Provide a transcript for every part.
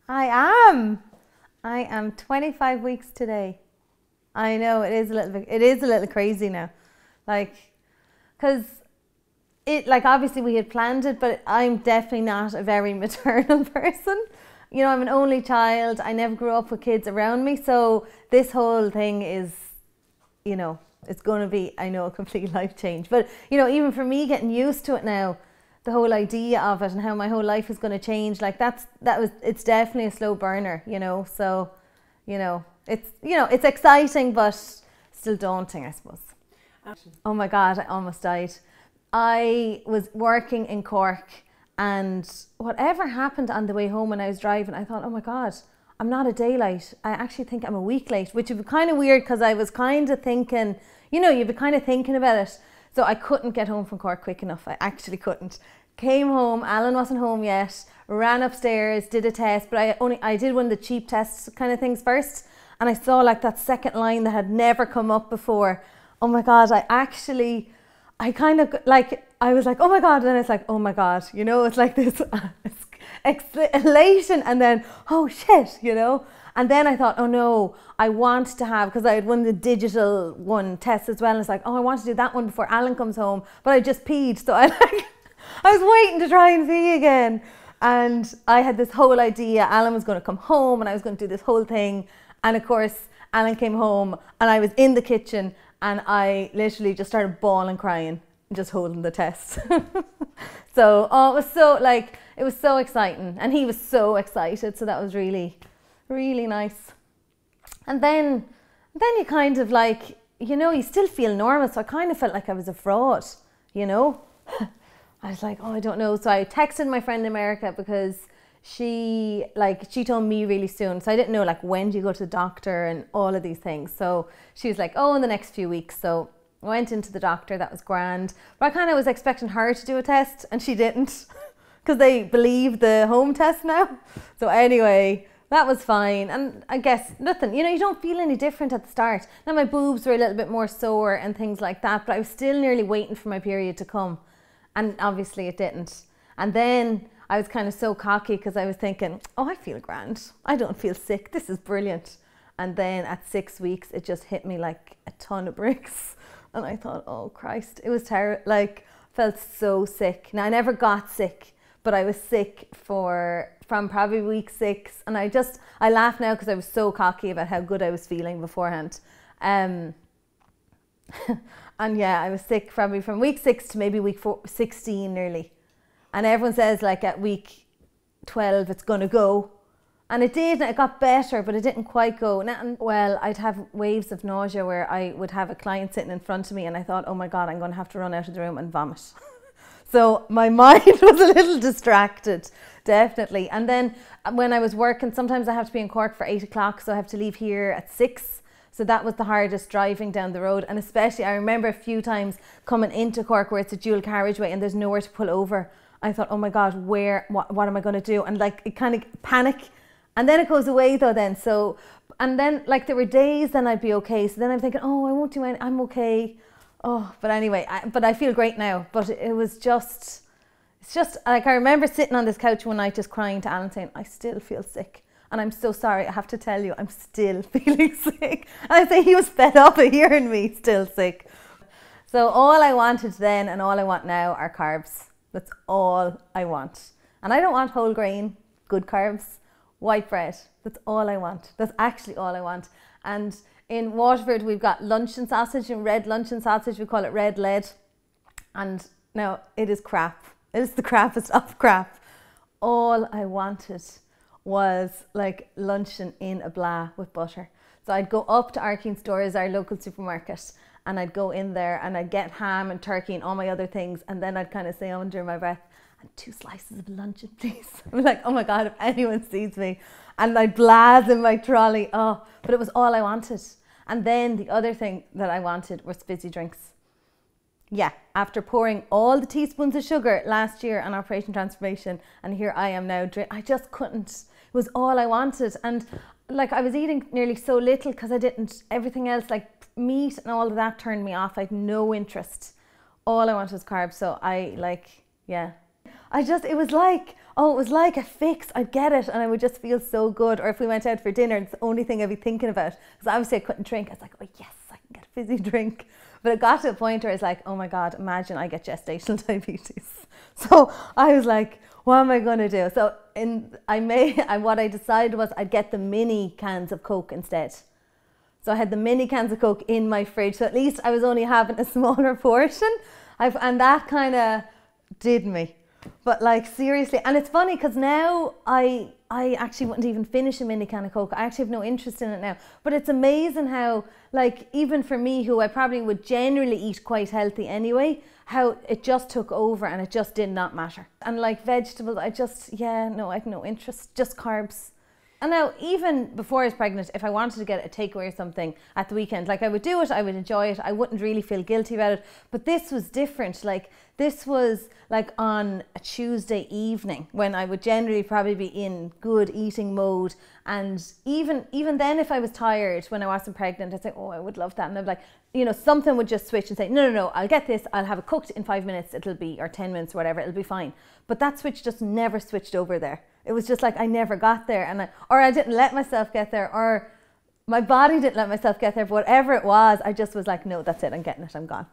I am. I am 25 weeks today. I know it is a little bit, it is a little crazy now. Like, because it, like, obviously we had planned it, but I'm definitely not a very maternal person. You know, I'm an only child. I never grew up with kids around me. So this whole thing is, you know, it's going to be, I know, a complete life change. But, you know, even for me getting used to it now, the whole idea of it and how my whole life is going to change, like it's definitely a slow burner, you know. So, you know, it's exciting, but still daunting, I suppose. Oh my God, I almost died. I was working in Cork and whatever happened on the way home when I was driving, I thought, oh my God, I'm not a day late. I actually think I'm a week late, which would be kind of weird because I was kind of thinking, you know, you'd be kind of thinking about it. So I couldn't get home from Cork quick enough. I actually couldn't. Came home, Alan wasn't home yet, ran upstairs, did a test, but I did one of the cheap tests kind of things first. And I saw like that second line that had never come up before. Oh my God, I kind of like, I was like, oh my God. And then it's like, oh my God, you know, it's like this elation and then, oh shit, you know. And then I thought, oh no, I want to have, because I had won the digital one test as well. And it's like, oh, I want to do that one before Alan comes home. But I just peed. So I was waiting to try and pee again. And I had this whole idea, Alan was going to come home and I was going to do this whole thing. And of course, Alan came home and I was in the kitchen and I literally just started bawling, crying, just holding the test. So, oh, it was so exciting. And he was so excited. So that was really, really nice. And then you kind of like, you know, you still feel normal. So I kind of felt like I was a fraud, you know. I was like, oh, I don't know. So I texted my friend in America because she told me really soon. So I didn't know, like, when do you go to the doctor and all of these things. So she was like, oh, in the next few weeks. So I went into the doctor. That was grand. But I kind of was expecting her to do a test and she didn't because they believe the home test now. So anyway, that was fine. And I guess nothing, you know, you don't feel any different at the start. Now my boobs were a little bit more sore and things like that, but I was still nearly waiting for my period to come. And obviously it didn't. And then I was kind of so cocky because I was thinking, oh, I feel grand. I don't feel sick. This is brilliant. And then at 6 weeks, it just hit me like a ton of bricks. And I thought, oh Christ, it was terrible. Like, felt so sick. Now I never got sick, but I was sick from probably week 6. And I laugh now because I was so cocky about how good I was feeling beforehand. And yeah, I was sick probably from week 6 to maybe week 16 nearly. And everyone says like at week 12 it's going to go. And it did, and it got better, but it didn't quite go. Well, I'd have waves of nausea where I would have a client sitting in front of me and I thought, oh my God, I'm going to have to run out of the room and vomit. So my mind was a little distracted, definitely. And then when I was working, sometimes I have to be in Cork for 8 o'clock, so I have to leave here at 6. So that was the hardest, driving down the road. And especially, I remember a few times coming into Cork where it's a dual carriageway and there's nowhere to pull over. I thought, oh my God, what am I going to do? And like, it kind of panic. And then it goes away though then. So, and then like there were days then I'd be okay. So then I'm thinking, oh, I won't do anything, I'm okay. Oh, but anyway, but I feel great now. But it's just like, I remember sitting on this couch one night just crying to Alan saying, I still feel sick. And I'm so sorry, I have to tell you, I'm still feeling sick. And I say he was fed up of hearing me still sick. So all I wanted then and all I want now are carbs. That's all I want. And I don't want whole grain, good carbs, white bread. That's all I want. That's actually all I want. And in Waterford, we've got luncheon sausage and red luncheon sausage. We call it red lead. And now it is crap. It is the crappiest of crap. All I wanted was like luncheon in a blah with butter. So I'd go up to Arkeen Stores, our local supermarket, and I'd go in there and I'd get ham and turkey and all my other things, and then I'd kind of say under my breath, and 2 slices of luncheon, please. I'm like, oh my God, if anyone sees me. And I'd blast in my trolley. Oh, but it was all I wanted. And then the other thing that I wanted was fizzy drinks. Yeah, after pouring all the teaspoons of sugar last year on Operation Transformation, and here I am now, I just couldn't. It was all I wanted. And like, I was eating nearly so little because everything else, like meat and all of that, turned me off. I had no interest. All I wanted was carbs. So I it was like, oh, it was like a fix. I'd get it and I would just feel so good. Or if we went out for dinner, it's the only thing I'd be thinking about. Because obviously I couldn't drink. I was like, oh yes, I can get a fizzy drink. But it got to a point where it's like, oh my God, imagine I get gestational diabetes. So I was like, what am I going to do? So what I decided was I'd get the mini cans of Coke instead. So I had the mini cans of Coke in my fridge. So at least I was only having a smaller portion. And that kind of did me. But like seriously, and it's funny because now I actually wouldn't even finish a mini can of Coke. I actually have no interest in it now. But it's amazing how, like, even for me, who I probably would generally eat quite healthy anyway, how it just took over and it just did not matter. And like vegetables, I had no interest, just carbs. And now, even before I was pregnant, if I wanted to get a takeaway or something at the weekend, like I would do it, I would enjoy it, I wouldn't really feel guilty about it. But this was different. Like, this was like on a Tuesday evening when I would generally probably be in good eating mode. And even then, if I was tired when I wasn't pregnant, I'd say, oh, I would love that. And I'd be like, you know, something would just switch and say, no, I'll get this, I'll have it cooked in 5 minutes, or 10 minutes or whatever, it'll be fine. But that switch just never switched over there. It was just like I never got there, and I didn't let myself get there, or my body didn't let myself get there. But whatever it was, I just was like, no, that's it. I'm getting it. I'm gone.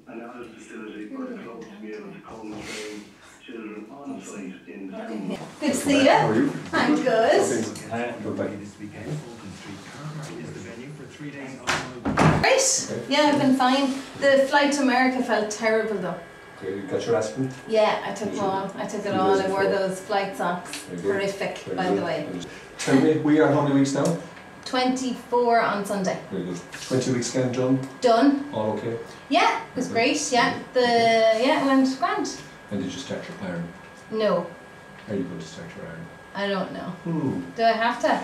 Another facility for the club to be able to come and train children on site in the school. Good to see you. How are you? I'm good. This weekend, Fulton Street Car is the venue for 3 days of Great. Yeah, I've been fine. The flight to America felt terrible though. Okay, you got your aspirin? Yeah, I took one. I took it all. I wore those flight socks. Horrific, by the way. Tell me, we are how many weeks now? 24 on Sunday. Very good. 20 weeks scan done? Done. All okay? Yeah, it was great. Yeah, it went grand. And did you start your iron? No, Are you going to start your iron? I don't know. Do I have to?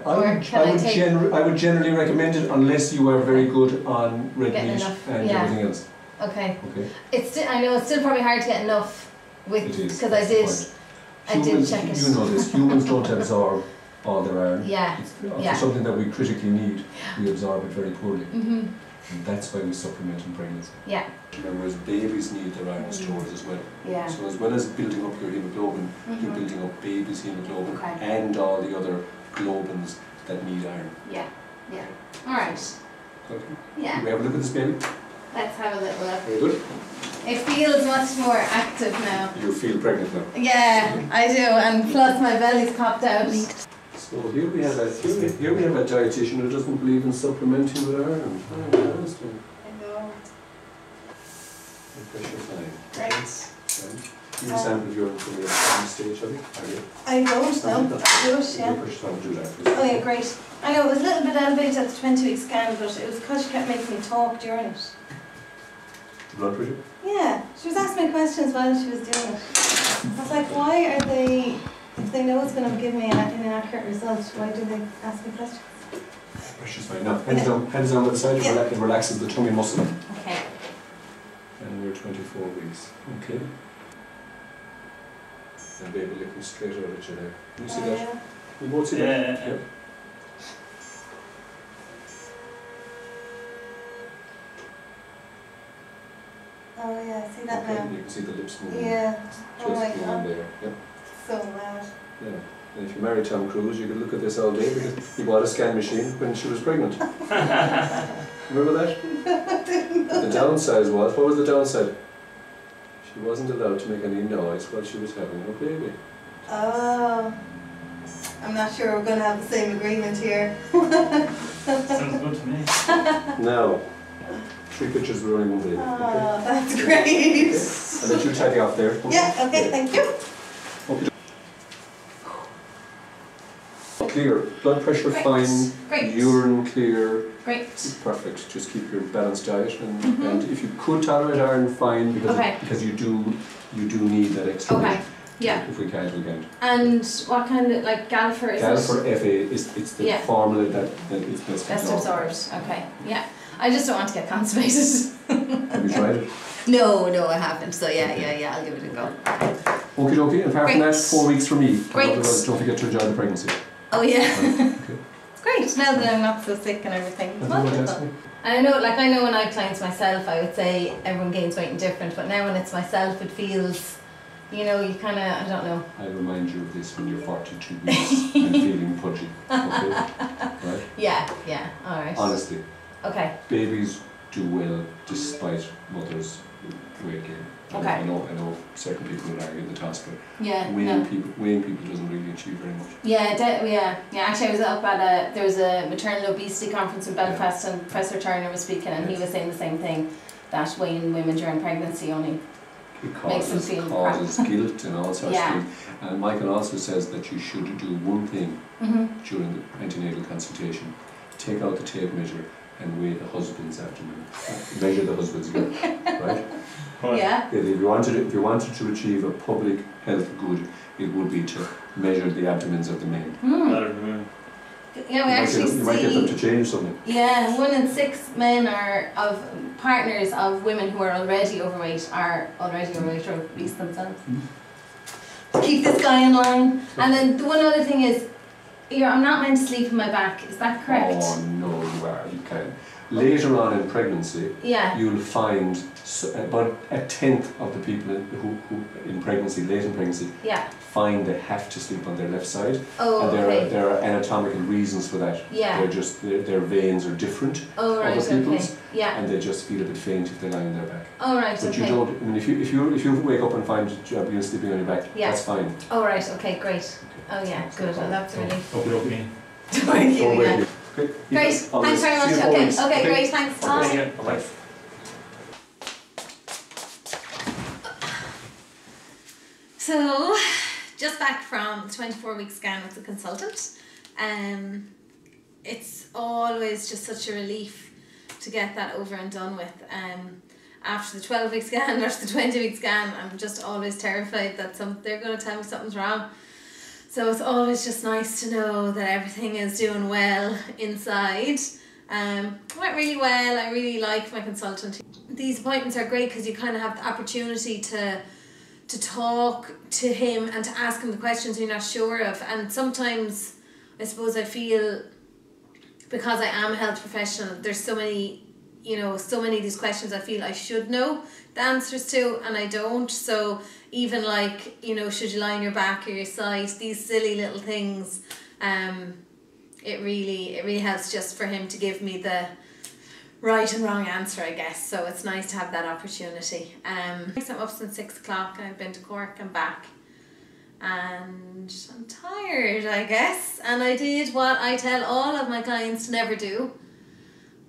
I would generally recommend it unless you are very good on red Getting meat enough, and yeah. everything else. Okay. Okay. It's still, I know it's still probably hard to get enough with, It is. because that's the point. I did check it. You know this. Humans don't absorb all their iron. Yeah. It's Yeah. for something that we critically need. We absorb it very poorly. Mhm. And that's why we supplement in pregnancy. Yeah. Remember, as babies need their iron stores as well. Yeah. So as well as building up your hemoglobin, you're Mhm. building up baby's hemoglobin Okay. and all the other globins that need iron. Yeah. Yeah. All right. Okay. Yeah. Can we have a look at this baby? Let's have a little look. Very good. It feels much more active now. You feel pregnant now. Yeah, I do, and plus my belly's popped out. So here we have a dietitian who doesn't believe in supplementing with iron. I know. Pressure fine. Great. You sample your from your stage, have you? I don't know. Good, yeah. Pressure fine, do that. Oh yeah, great. I know it was a little bit elevated at the 20-week scan, but it was because she kept making me talk during it. Blood pressure? Yeah, she was asking me questions while she was doing it. I was like, why are they, if they know it's going to give me an inaccurate result, why do they ask me questions? Pressure's fine. Now, hands down by the side, Yeah. it relaxes the tummy muscle. Okay. And we're 24 weeks. Okay. And baby looking straight out at you there. Can you see that? Yeah. You both see that? Yeah. Oh yeah, I see that Okay, now. you can see the lips moving. Yeah. Just Oh my moving god. there. Yep. So loud. Yeah. And if you marry Tom Cruise, you could look at this all day because he bought a scan machine when she was pregnant. Remember that? The downside was, what was the downside? She wasn't allowed to make any noise while she was having her baby. Oh. I'm not sure we're going to have the same agreement here. Sounds good to me. Now, 3 pictures with only one baby. Oh, that's great. I'll let you tidy off there. Yeah, okay, thank you. Okay. Clear, blood pressure Great. fine, Great. urine clear, Great. perfect. Just keep your balanced diet, and if you could tolerate iron, fine, because Okay. because you do need that extra. Okay. bit. Yeah. If we can't, we can't. And what kind of, like, Galliford is Galliford it? FA it's the Yeah. formula that is best Best absorbed. absorbed. Okay. Yeah. I just don't want to get constipated. Have you tried it? No, I haven't. So yeah, I'll give it a go. Okie dokie, and apart from Great. that, 4 weeks for me. Great. Otherwise, don't forget to enjoy the pregnancy. Oh yeah. Okay. It's great now that I'm not so sick and everything. It's That's what wonderful. that's me. And I know when I have clients myself, I would say everyone gains weight and different, but now when it's myself, it feels you know, you kind of, I don't know. I'll remind you of this when you're 42 weeks and feeling pudgy. Okay? Right? Yeah, alright. Honestly, Okay. babies do well despite mothers' weight gain. Okay. I know certain people will argue the toss, but Yeah, weighing people doesn't really achieve very much. Yeah. Actually, I was up at there was a maternal obesity conference in Belfast, and Professor Turner was speaking, and he was saying the same thing, that weighing women during pregnancy only It makes them feel causes guilt and all sorts Yeah. of things. And Michael also says that you should do one thing during the antenatal consultation: take out the tape measure and weigh the husband's abdomen. Measure the husband's gut, right? Yeah. If you wanted to achieve a public health good, it would be to measure the abdomens of the men. Better than women. Yeah, we actually You might get them to see. change something. Yeah, 1 in 6 men are of partners of women who are already overweight or obese themselves. To keep this guy in line. And then the one other thing is, I'm not meant to sleep on my back. Is that correct? Oh no, you are. You can. Later on in pregnancy, Yeah. you'll find about 1/10 of the people who in pregnancy, late in pregnancy, Yeah. find they have to sleep on their left side. Oh, And okay. there are anatomical reasons for that. Yeah. They're just their veins are different, Oh, right, other okay. people's, Yeah. and they just feel a bit faint if they lie on their back. Oh, right, But okay. you don't. I mean, if you wake up and find you're sleeping on your back, Yeah. that's fine. Oh, right, okay, great. Oh, yeah, good. Oh, that's really. Okay. Thank you, Don't wake yeah. me. Okay. Great, All thanks this. very much. See you in 4 Okay, weeks. okay, great, thanks. Bye. Okay. Bye. So, just back from the 24-week scan with the consultant. It's always just such a relief to get that over and done with. After the 12-week scan, after the 20-week scan, I'm just always terrified that they're going to tell me something's wrong. So it's always just nice to know that everything is doing well inside. Went really well. I really like my consultant. These appointments are great because you kind of have the opportunity to talk to him and to ask him the questions you're not sure of. And sometimes I suppose I feel, because I am a health professional, there's so many of these questions I feel I should know the answers to, and I don't. So even like, should you lie on your back or your side, these silly little things, it really helps just for him to give me the right and wrong answer, I guess. So it's nice to have that opportunity. I'm up since 6 o'clock and I've been to Cork and back, and I'm tired, I guess. And I did what I tell all of my clients to never do.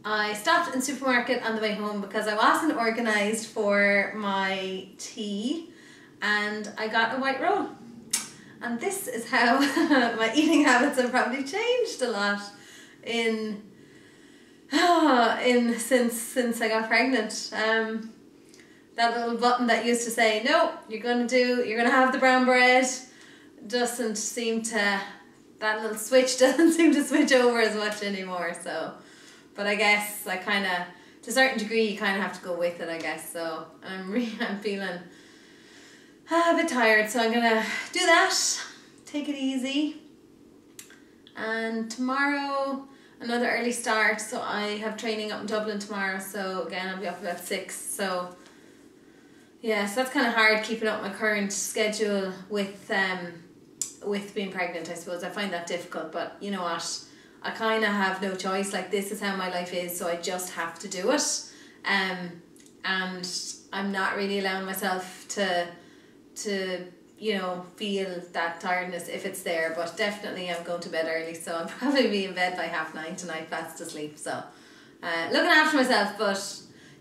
I stopped in the supermarket on the way home because I wasn't organised for my tea, and I got a white roll. And this is how my eating habits have probably changed a lot since I got pregnant. That little button that used to say, no, you're gonna have the brown bread, doesn't seem to, that little switch doesn't seem to switch over as much anymore. So, but I guess I kind of, to a certain degree, you kind of have to go with it, I guess. So I'm feeling a bit tired, so I'm gonna do that, take it easy. And tomorrow, another early start. So I have training up in Dublin tomorrow, so again I'll be up about 6. So yeah, so that's kind of hard keeping up my current schedule with being pregnant, I suppose. I find that difficult, but you know what, I kind of have no choice. Like, this is how my life is, so I just have to do it. And I'm not really allowing myself to feel that tiredness if it's there. But definitely I'm going to bed early, so I'll probably be in bed by 9:30 tonight, fast asleep. So looking after myself, but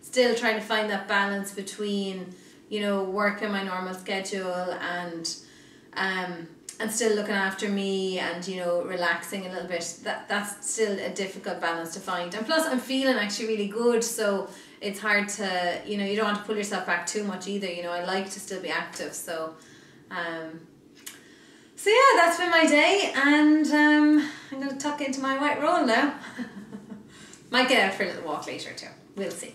still trying to find that balance between working my normal schedule and still looking after me and relaxing a little bit. That's still a difficult balance to find. And plus I'm feeling actually really good, so it's hard to, you don't want to pull yourself back too much either. I like to still be active. So so yeah, that's been my day, and I'm going to tuck into my white roll now. Might get out for a little walk later too. We'll see.